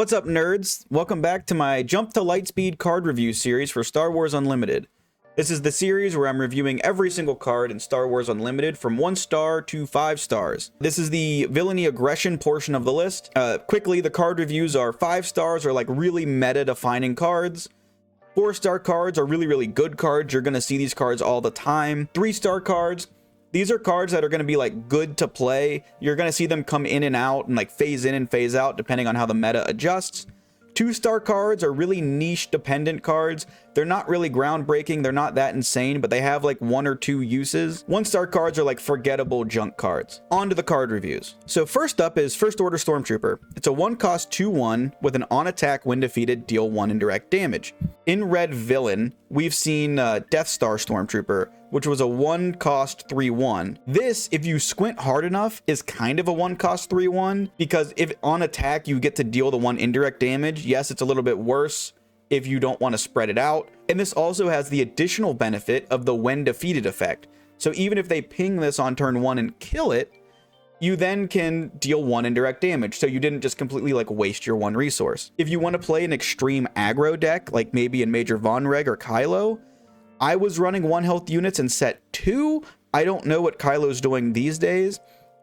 What's up, nerds? Welcome back to my Jump to Lightspeed card review series for Star Wars Unlimited. This is the series where I'm reviewing every single card in Star Wars Unlimited from 1 star to 5 stars. This is the Villainy aggression portion of the list. Quickly, the card reviews are 5 stars are like really meta-defining cards. 4-star cards are really good cards. You're going to see these cards all the time. 3-star cards, these are cards that are going to be like good to play. You're going to see them come in and out and like phase in and phase out depending on how the meta adjusts. 2-star cards are really niche dependent cards. They're not really groundbreaking. They're not that insane, but they have like 1 or 2 uses. 1-star cards are like forgettable junk cards. On to the card reviews. So first up is First Order Stormtrooper. It's a 1-cost 2/1 with an on attack when defeated, deal 1 indirect damage. In Red Villain, we've seen Death Star Stormtrooper, which was a 1-cost 3/1. This, if you squint hard enough, is kind of a 1-cost 3/1 because if on attack you get to deal the 1 indirect damage, yes, it's a little bit worse if you don't want to spread it out. And this also has the additional benefit of the when defeated effect. So even if they ping this on turn 1 and kill it, you then can deal 1 indirect damage. So you didn't just completely like waste your 1 resource. If you want to play an extreme aggro deck, like maybe in Major Vonreg or Kylo, I was running 1 health units and set 2. I don't know what Kylo's doing these days,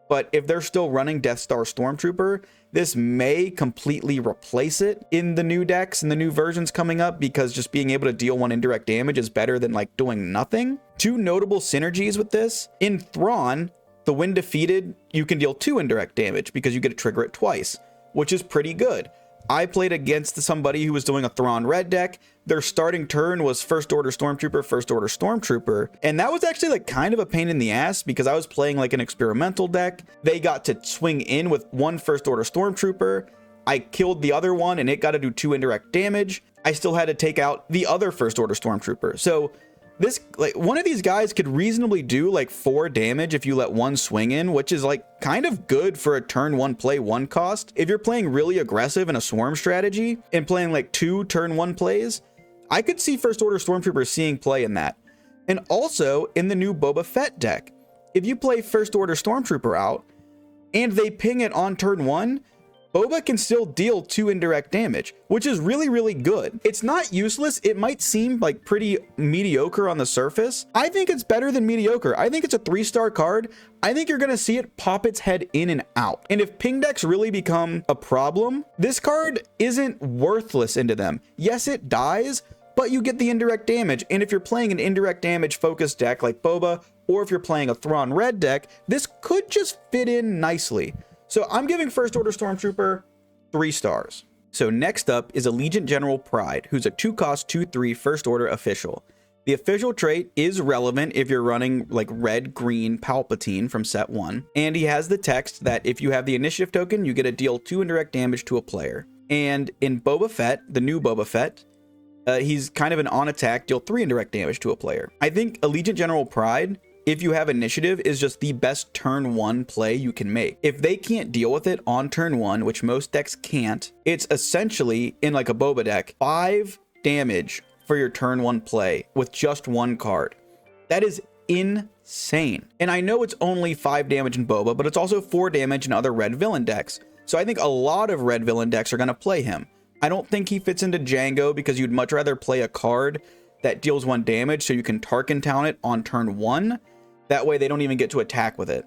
but if they're still running Death Star Stormtrooper, this may completely replace it in the new decks and the new versions coming up, because just being able to deal 1 indirect damage is better than like doing nothing. 2 notable synergies with this. In Thrawn, the when defeated, you can deal 2 indirect damage because you get to trigger it twice, which is pretty good. I played against somebody who was doing a Thrawn red deck. Their starting turn was First Order Stormtrooper, First Order Stormtrooper. And that was actually like kind of a pain in the ass because I was playing like an experimental deck. They got to swing in with 1 First Order Stormtrooper. I killed the other one and it got to do 2 indirect damage. I still had to take out the other First Order Stormtrooper. So this, like, one of these guys could reasonably do like 4 damage if you let 1 swing in, which is like kind of good for a turn 1 play 1 cost. If you're playing really aggressive in a swarm strategy and playing like 2 turn 1 plays, I could see First Order Stormtrooper seeing play in that. And also in the new Boba Fett deck, if you play First Order Stormtrooper out and they ping it on turn 1, Boba can still deal 2 indirect damage, which is really good. It's not useless. It might seem like pretty mediocre on the surface. I think it's better than mediocre. I think it's a 3-star card. I think you're going to see it pop its head in and out. And if ping decks really become a problem, this card isn't worthless into them. Yes, it dies, but you get the indirect damage. And if you're playing an indirect damage focused deck like Boba, or if you're playing a Thrawn red deck, this could just fit in nicely. So I'm giving First Order Stormtrooper 3 stars. So next up is Allegiant General Pryde, who's a 2-cost 2/3 First Order official. The official trait is relevant if you're running like red-green Palpatine from set 1. And he has the text that if you have the initiative token, you get to deal 2 indirect damage to a player. And in Boba Fett, the new Boba Fett, he's kind of an on-attack, deal 3 indirect damage to a player. I think Allegiant General Pryde, if you have initiative, is just the best turn 1 play you can make. If they can't deal with it on turn 1, which most decks can't, it's essentially, in like a Boba deck, 5 damage for your turn 1 play with just 1 card. That is insane. And I know it's only 5 damage in Boba, but it's also 4 damage in other red villain decks. So I think a lot of red villain decks are going to play him. I don't think he fits into Django because you'd much rather play a card that deals 1 damage so you can Tarkin Town it on turn 1. That way they don't even get to attack with it.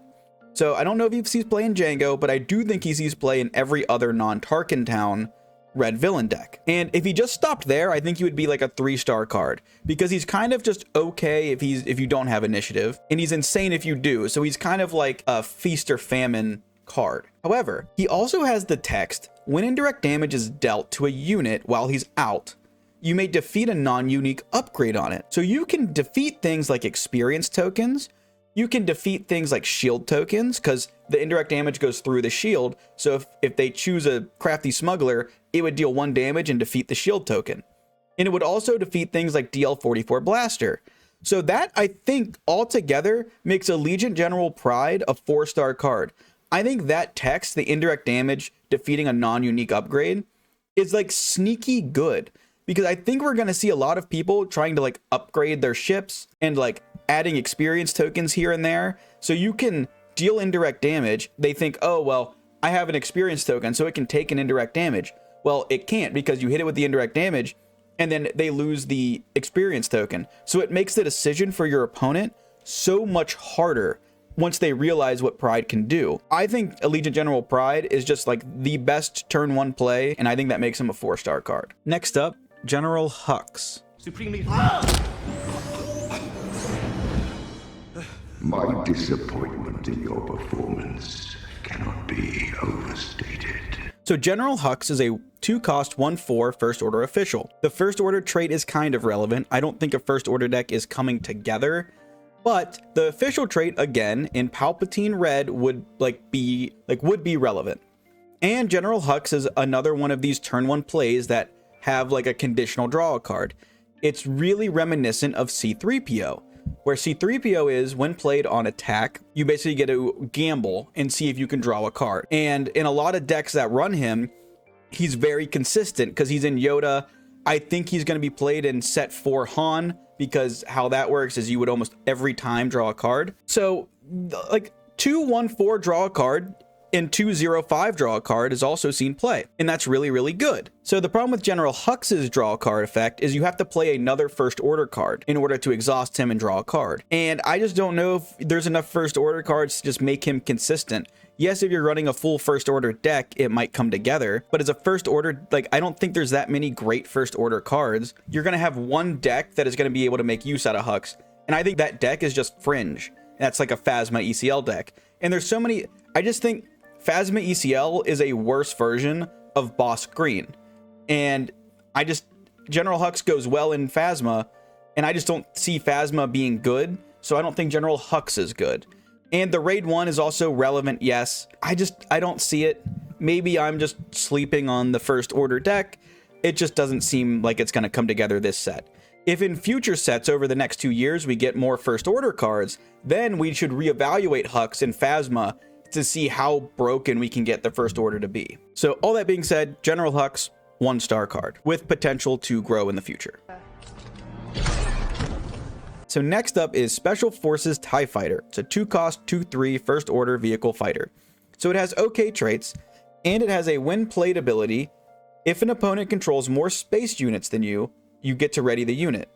So I don't know if he sees play in Django, but I do think he sees play in every other non-Tarkin Town red villain deck. And if he just stopped there, I think he would be like a 3-star card because he's kind of just okay if you don't have initiative, and he's insane if you do. So he's kind of like a feast or famine card. However, he also has the text, when indirect damage is dealt to a unit while he's out, you may defeat a non-unique upgrade on it. So you can defeat things like experience tokens. You can defeat things like shield tokens because the indirect damage goes through the shield. So if they choose a crafty smuggler, it would deal 1 damage and defeat the shield token. And it would also defeat things like DL-44 Blaster. So that, I think, altogether makes Allegiant General Pryde a 4-star card. I think that text, the indirect damage defeating a non-unique upgrade, is like sneaky good. Because I think we're going to see a lot of people trying to like upgrade their ships and like adding experience tokens here and there. So you can deal indirect damage. They think, oh, well, I have an experience token, so it can take an indirect damage. Well, it can't, because you hit it with the indirect damage and then they lose the experience token. So it makes the decision for your opponent so much harder once they realize what Pryde can do. I think Allegiant General Pryde is just like the best turn 1 play, and I think that makes him a 4-star card. Next up, General Hux. Supremely. My disappointment in your performance cannot be overstated. So General Hux is a 2-cost 1/4 First Order official. The First Order trait is kind of relevant. I don't think a First Order deck is coming together, but the official trait, again, in Palpatine Red would be relevant. And General Hux is another one of these turn 1 plays that have like a conditional draw a card. It's really reminiscent of C-3PO, where C-3PO is, when played on attack, you basically get to gamble and see if you can draw a card. And in a lot of decks that run him, he's very consistent because he's in Yoda. I think he's going to be played in set 4 Han, because how that works is you would almost every time draw a card. So like 2/1/4 draw a card and 2/0/5 draw a card is also seen play, and that's really, really good. So the problem with General Hux's draw a card effect is you have to play another First Order card in order to exhaust him and draw a card. And I just don't know if there's enough First Order cards to just make him consistent. Yes, if you're running a full First Order deck, it might come together, but as a First Order, like, I don't think there's that many great First Order cards. You're going to have one deck that is going to be able to make use out of Hux, and I think that deck is just Fringe. That's like a Phasma ECL deck. And there's so many, I just think Phasma ECL is a worse version of Boss Green. And General Hux goes well in Phasma, and I just don't see Phasma being good, so I don't think General Hux is good. And the Raid 1 is also relevant, yes. I don't see it. Maybe I'm just sleeping on the First Order deck. It just doesn't seem like it's going to come together this set. If in future sets over the next 2 years we get more First Order cards, then we should reevaluate Hux and Phasma to see how broken we can get the First Order to be. So all that being said, General Hux, 1-star card with potential to grow in the future. So next up is Special Forces TIE Fighter. It's a 2-cost 2/3 First Order vehicle fighter. So it has okay traits, and it has a when played ability. If an opponent controls more space units than you, you get to ready the unit.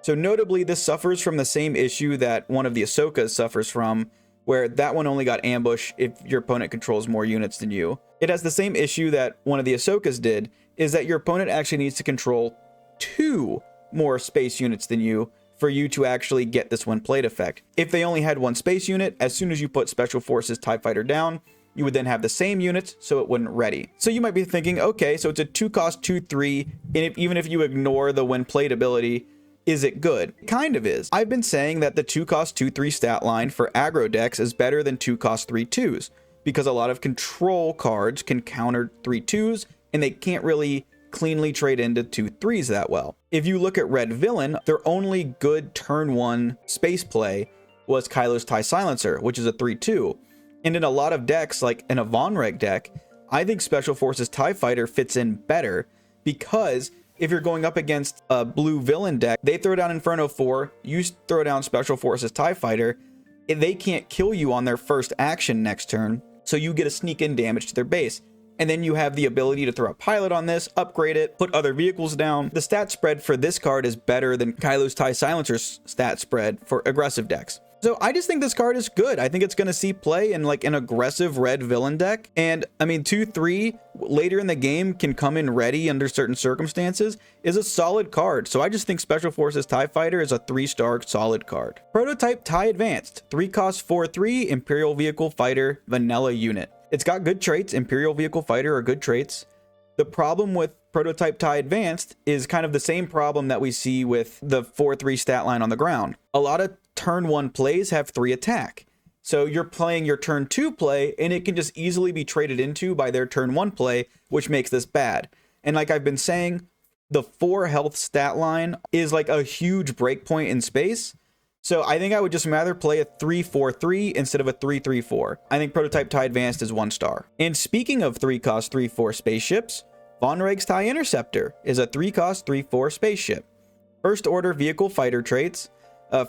So notably, this suffers from the same issue that one of the Ahsokas suffers from, where that one only got ambush if your opponent controls more units than you. It has the same issue that one of the Ahsokas did, is that your opponent actually needs to control 2 more space units than you for you to actually get this when played effect. If they only had 1 space unit, as soon as you put Special Forces TIE Fighter down, you would then have the same units, so it wouldn't ready. So you might be thinking, okay, so it's a 2-cost 2/3, and even if you ignore the when played ability, is it good? It kind of is. I've been saying that the 2-cost 2/3 stat line for aggro decks is better than 2-cost 3/2s, because a lot of control cards can counter 3/2s, and they can't really cleanly trade into 2/3s that well. If you look at Red Villain, their only good turn 1 space play was Kylo's TIE Silencer, which is a 3/2. And in a lot of decks, like in a Vonreg deck, I think Special Forces TIE Fighter fits in better, because if you're going up against a blue villain deck, they throw down Inferno 4, you throw down Special Forces TIE Fighter, they can't kill you on their first action next turn, so you get a sneak in damage to their base. And then you have the ability to throw a pilot on this, upgrade it, put other vehicles down. The stat spread for this card is better than Kylo's TIE Silencer's stat spread for aggressive decks. So I just think this card is good. I think it's going to see play in like an aggressive red villain deck. And I mean, 2/3 later in the game can come in ready under certain circumstances is a solid card. So I just think Special Forces TIE Fighter is a 3-star solid card. Prototype TIE Advanced, 3-cost 4/3 Imperial Vehicle Fighter vanilla unit. It's got good traits. Imperial Vehicle Fighter are good traits. The problem with Prototype TIE Advanced is kind of the same problem that we see with the 4/3 stat line on the ground. A lot of turn 1 plays have 3 attack. So you're playing your turn 2 play, and it can just easily be traded into by their turn 1 play, which makes this bad. And like I've been saying, the 4 health stat line is like a huge breakpoint in space. So I think I would just rather play a 3/4/3 instead of a 3/3/4. I think Prototype TIE Advanced is 1 star. And speaking of 3-cost 3/4 spaceships, Vonreg's TIE Interceptor is a 3-cost 3/4 spaceship. First Order vehicle fighter traits.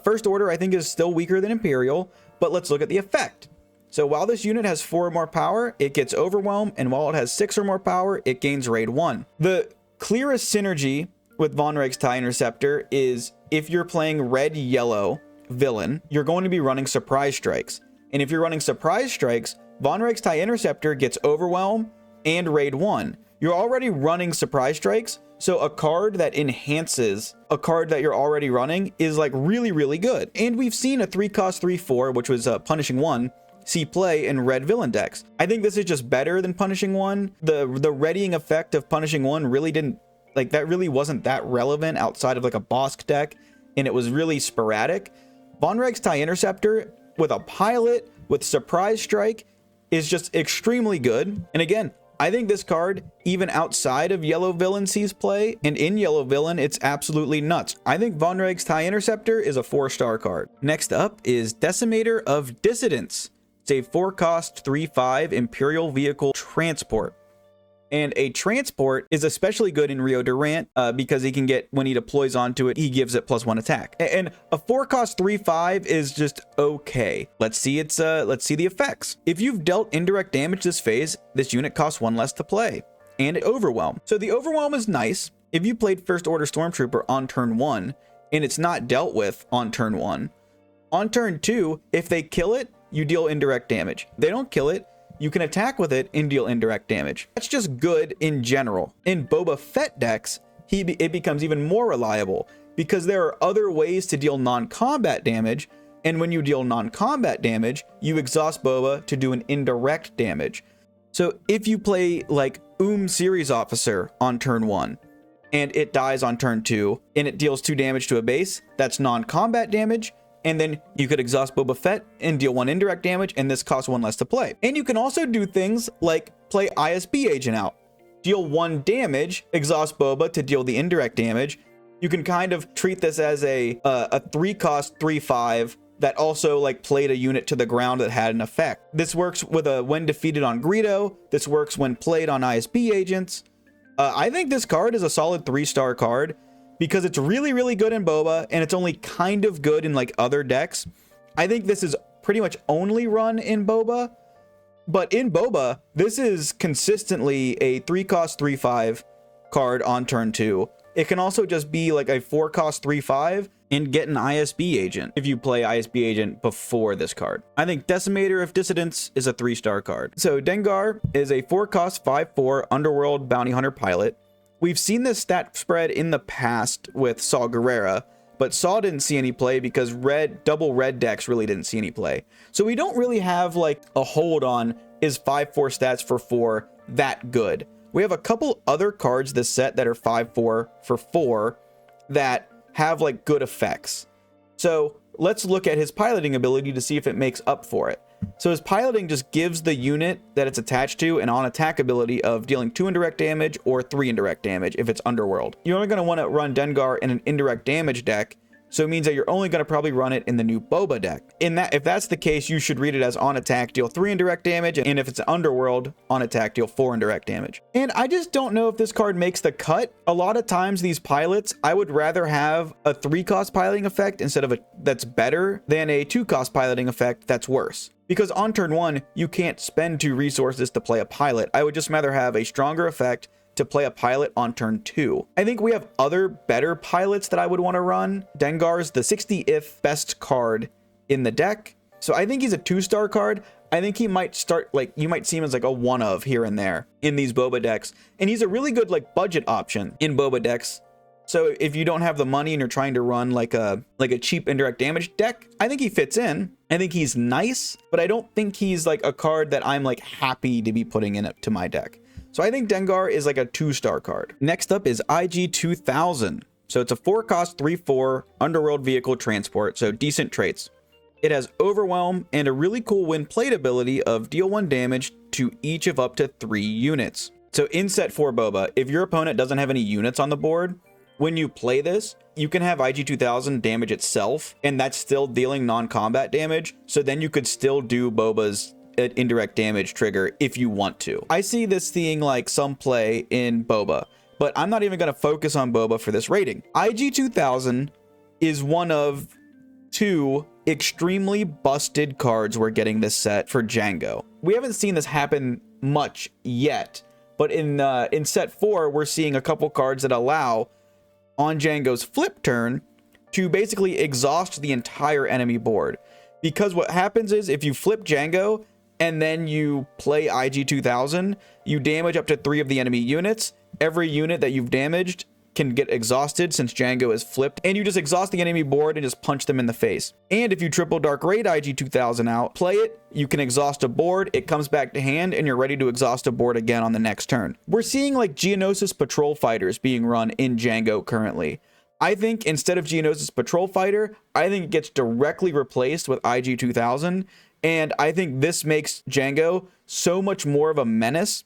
First Order I think is still weaker than Imperial, but let's look at the effect. So while this unit has 4 or more power, it gets Overwhelm, and while it has 6 or more power, it gains Raid 1. The clearest synergy with Vonreg's TIE Interceptor is if you're playing red-yellow villain, you're going to be running Surprise Strikes. And if you're running Surprise Strikes, Vonreg's TIE Interceptor gets Overwhelm and Raid 1. You're already running Surprise Strikes, so a card that enhances a card that you're already running is like really, really good. And we've seen a 3-cost 3/4, which was Punishing 1, see play in red villain decks. I think this is just better than Punishing 1. The readying effect of Punishing 1 really didn't, like, that really wasn't that relevant outside of like a Bosk deck, and it was really sporadic. Vonreg's TIE Interceptor with a pilot with Surprise Strike is just extremely good. And again, I think this card, even outside of Yellow Villain, sees play, and in Yellow Villain, it's absolutely nuts. I think Vonreg's TIE Interceptor is a 4-star card. Next up is Decimator of Dissidents. It's a 4-cost 3/5 Imperial Vehicle Transport. And a transport is especially good in Rio Durant because he can get, when he deploys onto it, he gives it +1 attack. And a 4-cost 3/5 is just okay. Let's see the effects. If you've dealt indirect damage this phase, this unit costs 1 less to play, and it Overwhelm. So the Overwhelm is nice. If you played First Order Stormtrooper on turn 1 and it's not dealt with on turn 1, on turn 2, if they kill it, you deal indirect damage. If they don't kill it, you can attack with it and deal indirect damage. That's just good in general. In Boba Fett decks, it becomes even more reliable because there are other ways to deal non-combat damage, and when you deal non-combat damage, you exhaust Boba to do an indirect damage. So if you play like Series Officer on turn 1, and it dies on turn 2, and it deals 2 damage to a base, that's non-combat damage, and then you could exhaust Boba Fett and deal 1 indirect damage, and this costs 1 less to play. And you can also do things like play ISB Agent out. Deal 1 damage, exhaust Boba to deal the indirect damage. You can kind of treat this as a 3-cost 3/5 that also like played a unit to the ground that had an effect. This works with when defeated on Greedo. This works when played on ISB Agents. I think this card is a solid 3-star card, because it's really, really good in Boba, and it's only kind of good in like other decks. I think this is pretty much only run in Boba, but in Boba, this is consistently a 3-cost 3/5 card on turn 2. It can also just be like a 4-cost 3/5 and get an ISB Agent if you play ISB Agent before this card. I think Decimator of Dissidents is a 3-star card. So Dengar is a 4-cost 5/4 Underworld Bounty Hunter pilot. We've seen this stat spread in the past with Saw Gerrera, but Saw didn't see any play because double red decks really didn't see any play. So we don't really have like a hold on is 5/4 stats for 4 that good. We have a couple other cards this set that are 5/4 for 4 that have like good effects. So let's look at his piloting ability to see if it makes up for it. So his piloting just gives the unit that it's attached to an on-attack ability of dealing 2 indirect damage or 3 indirect damage if it's Underworld. You're only going to want to run Dengar in an indirect damage deck, so it means that you're only going to probably run it in the new Boba deck. If that's the case, you should read it as on attack, deal 3 indirect damage, and if it's Underworld, on attack, deal 4 indirect damage. And I just don't know if this card makes the cut. A lot of times these pilots, I would rather have a 3-cost piloting effect instead of that's better than a 2-cost piloting effect that's worse. Because on turn 1, you can't spend 2 resources to play a pilot. I would just rather have a stronger effect to play a pilot on turn 2. I think we have other better pilots that I would want to run. Dengar's the 60th best card in the deck. So I think he's a 2-star card. I think he might start, like, you might see him as like a 1 of here and there in these Boba decks. And he's a really good like budget option in Boba decks. So if you don't have the money and you're trying to run like a cheap indirect damage deck, I think he fits in. I think he's nice, but I don't think he's like a card that I'm like happy to be putting in to my deck. So I think Dengar is like a 2-star card. Next up is IG-2000. So it's a 4-cost 3/4 Underworld Vehicle Transport, so decent traits. It has Overwhelm and a really cool when played ability of deal 1 damage to each of up to 3 units. So in set 4 Boba, if your opponent doesn't have any units on the board, when you play this, you can have IG-2000 damage itself, and that's still dealing non-combat damage. So then you could still do Boba's indirect damage trigger if you want to. I see this seeing like some play in Boba, but I'm not even going to focus on Boba for this rating. IG-2000 is one of 2 extremely busted cards we're getting this set for Django. We haven't seen this happen much yet, but in set 4, we're seeing a couple cards that allow, on Django's flip turn, to basically exhaust the entire enemy board. Because what happens is, if you flip Django and then you play IG-2000, you damage up to 3 of the enemy units. Every unit that you've damaged can get exhausted since Django is flipped, and you just exhaust the enemy board and just punch them in the face. And if you triple Dark Raid IG-2000 out, play it, you can exhaust a board, it comes back to hand, and you're ready to exhaust a board again on the next turn. We're seeing like Geonosis Patrol Fighters being run in Django currently. I think instead of Geonosis Patrol Fighter, I think it gets directly replaced with IG-2000, and I think this makes Django so much more of a menace,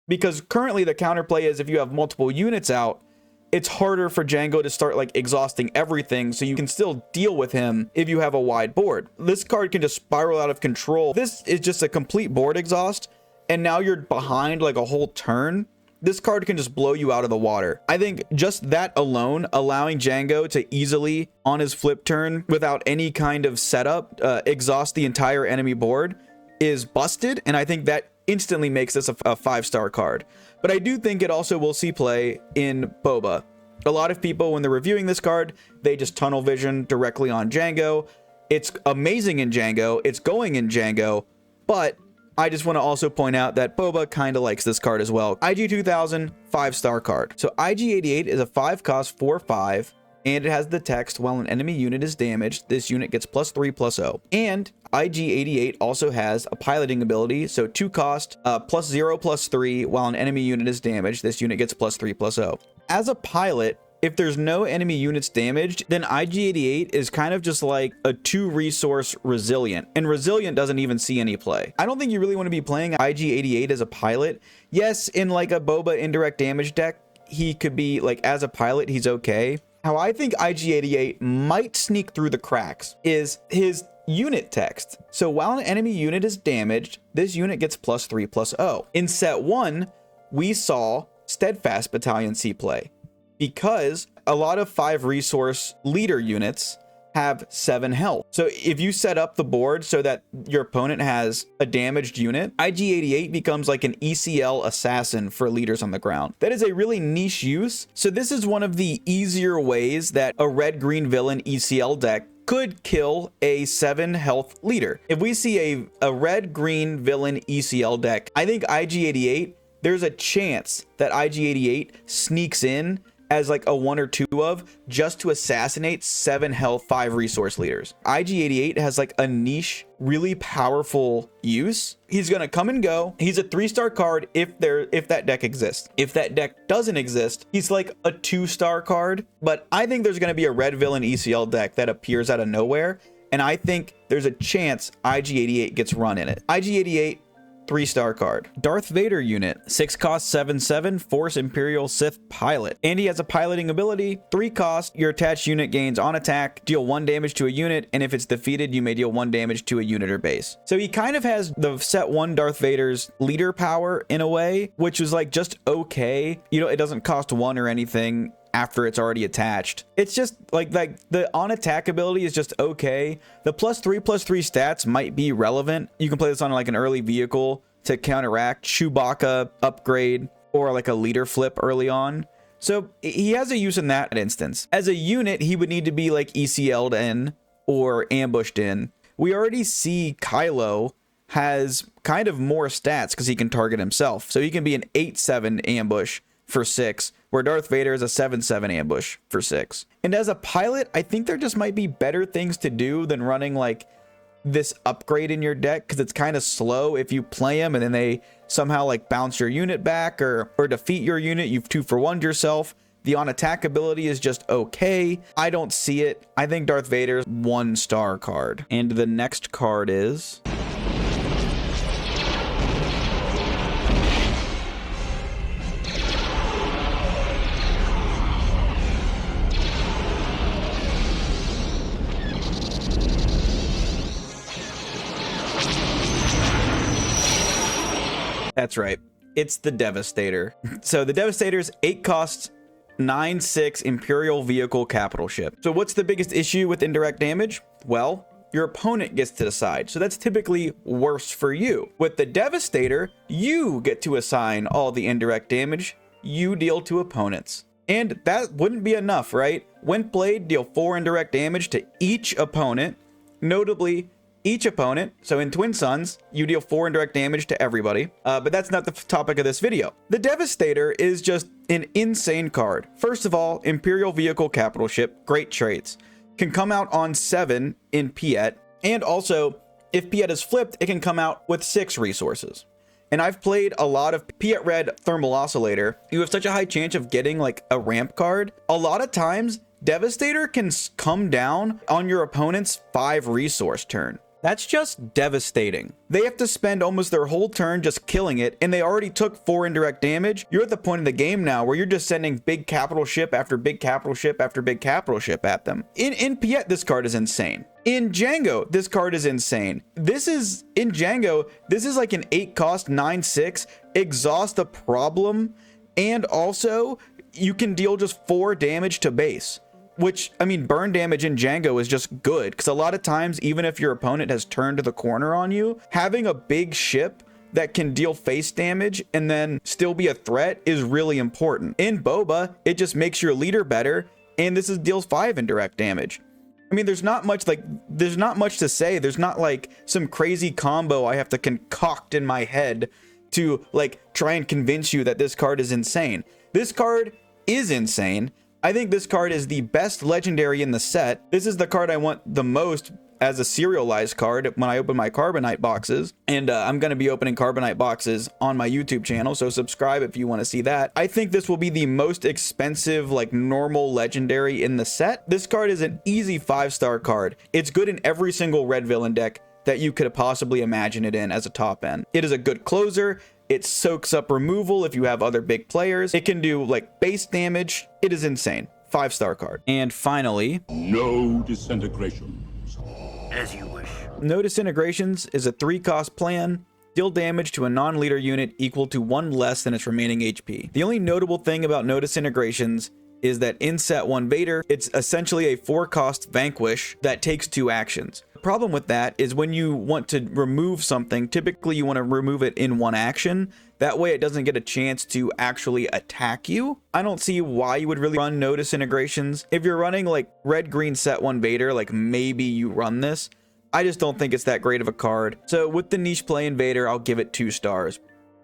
because currently the counterplay is if you have multiple units out, it's harder for Django to start like exhausting everything, so you can still deal with him if you have a wide board. This card can just spiral out of control. This is just a complete board exhaust, and now you're behind like a whole turn. This card can just blow you out of the water. I think just that alone, allowing Django to easily, on his flip turn, without any kind of setup, exhaust the entire enemy board is busted, and I think that instantly makes this a 5-star card. But I do think it also will see play in Boba. A lot of people, when they're reviewing this card, they just tunnel vision directly on Django. It's amazing in Django, it's going in Django, but I just want to also point out that Boba kind of likes this card as well. IG-2000, 5-star card. So IG-88 is a 5-cost 4/5, and it has the text, while an enemy unit is damaged, this unit gets +3/+0. And IG-88 also has a piloting ability, so 2-cost, +0/+3, while an enemy unit is damaged, this unit gets +3/+0. As a pilot, if there's no enemy units damaged, then IG-88 is kind of just like a 2-resource Resilient, and Resilient doesn't even see any play. I don't think you really want to be playing IG-88 as a pilot. Yes, in like a Boba indirect damage deck, he could be like, as a pilot, he's okay. How I think IG-88 might sneak through the cracks is his unit text. So while an enemy unit is damaged, this unit gets +3/+0. In set 1, we saw Steadfast Battalion see play, because a lot of 5-resource leader units have 7 health. So if you set up the board so that your opponent has a damaged unit, IG-88 becomes like an ECL assassin for leaders on the ground. That is a really niche use. So this is one of the easier ways that a red-green villain ECL deck could kill a 7 health leader. If we see a red-green villain ECL deck, I think IG-88, there's a chance that IG-88 sneaks in as like a 1 or 2 of, just to assassinate 7 health 5-resource leaders. IG-88 has like a niche, really powerful use. He's gonna come and go. He's a 3-star card if that deck exists. If that deck doesn't exist, he's like a 2-star card. But I think there's gonna be a red villain ECL deck that appears out of nowhere, and I think there's a chance IG-88 gets run in it. IG-88, 3-star card. Darth Vader unit, 6-cost 7/7, Force Imperial Sith pilot. And he has a piloting ability, 3-cost, your attached unit gains on attack, deal 1 damage to a unit, and if it's defeated, you may deal 1 damage to a unit or base. So he kind of has the set 1 Darth Vader's leader power in a way, which is like just okay. You know, it doesn't cost 1 or anything after it's already attached. It's just like the on attack ability is just okay. The +3/+3 stats might be relevant. You can play this on like an early vehicle to counteract Chewbacca upgrade or like a leader flip early on. So he has a use in that instance. As a unit, he would need to be like ECL'd in or ambushed in. We already see Kylo has kind of more stats because he can target himself. So he can be an 8/7 ambush for 6, where Darth Vader is a 7/7 ambush for 6. And as a pilot, I think there just might be better things to do than running like this upgrade in your deck, because it's kind of slow. If you play him and then they somehow like bounce your unit back or defeat your unit, you've 2-for-1'd yourself. The on attack ability is just okay. I don't see it. I think Darth Vader's 1-star card. And the next card is That's right. It's the Devastator. So the Devastator's 8-cost 9/6 Imperial Vehicle Capital Ship. So what's the biggest issue with indirect damage? Well, your opponent gets to decide. So that's typically worse for you. With the Devastator, you get to assign all the indirect damage you deal to opponents. And that wouldn't be enough, right? When played, deal 4 indirect damage to each opponent, notably each opponent. So in Twin Suns, you deal 4 indirect damage to everybody. But that's not the topic of this video. The Devastator is just an insane card. First of all, Imperial Vehicle Capital Ship, great traits. Can come out on 7 in Piet. And also, if Piet is flipped, it can come out with 6 resources. And I've played a lot of Piet Red Thermal Oscillator. You have such a high chance of getting like a ramp card. A lot of times, Devastator can come down on your opponent's 5 resource turn. That's just devastating. They have to spend almost their whole turn just killing it, and they already took 4 indirect damage. You're at the point in the game now where you're just sending big capital ship after big capital ship after big capital ship at them. In Piet, this card is insane. In Django, this card is insane. In Django, this is like an 8 cost, 9/6, exhaust a problem, and also you can deal just 4 damage to base. Which, I mean, burn damage in Django is just good, because a lot of times, even if your opponent has turned the corner on you, having a big ship that can deal face damage and then still be a threat is really important. In Boba, it just makes your leader better, and this deals 5 indirect damage. I mean, there's not much to say. There's not like some crazy combo I have to concoct in my head to like try and convince you that this card is insane. This card is insane. I think this card is the best legendary in the set. This is the card I want the most as a serialized card when I open my Carbonite boxes. And I'm going to be opening Carbonite boxes on my YouTube channel, so subscribe if you want to see that. I think this will be the most expensive, like normal legendary in the set. This card is an easy 5-star card. It's good in every single red villain deck that you could possibly imagine it in as a top end. It is a good closer. It soaks up removal if you have other big players. It can do like base damage. It is insane. 5-star card. And finally, no disintegrations. As you wish. No Disintegrations is a 3-cost plan. Deal damage to a non-leader unit equal to 1 less than its remaining HP. The only notable thing about No Disintegrations is that in set 1 Vader, it's essentially a 4-cost Vanquish that takes 2 actions. The problem with that is when you want to remove something, typically you want to remove it in 1 action. That way it doesn't get a chance to actually attack you. I don't see why you would really run No Disintegrations. If you're running like red-green set 1 Vader, like maybe you run this. I just don't think it's that great of a card. So with the niche play in Vader, I'll give it 2 stars.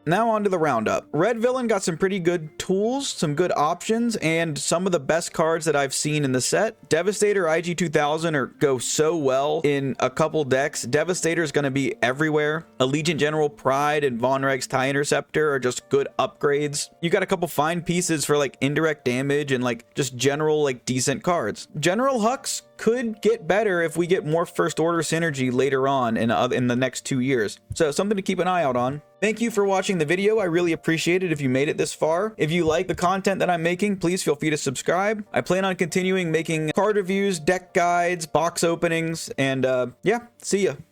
Now on to the roundup. Red Villain got some pretty good tools, some good options, and some of the best cards that I've seen in the set. Devastator IG-2000 go so well in a couple decks. Devastator is going to be everywhere. Allegiant General Pryde and Vonreg's TIE Interceptor are just good upgrades. You got a couple fine pieces for like indirect damage and like just general like decent cards. General Hux could get better if we get more first order synergy later on in the next 2 years. So something to keep an eye out on. Thank you for watching the video. I really appreciate it if you made it this far. If you like the content that I'm making, please feel free to subscribe. I plan on continuing making card reviews, deck guides, box openings, and yeah, see ya.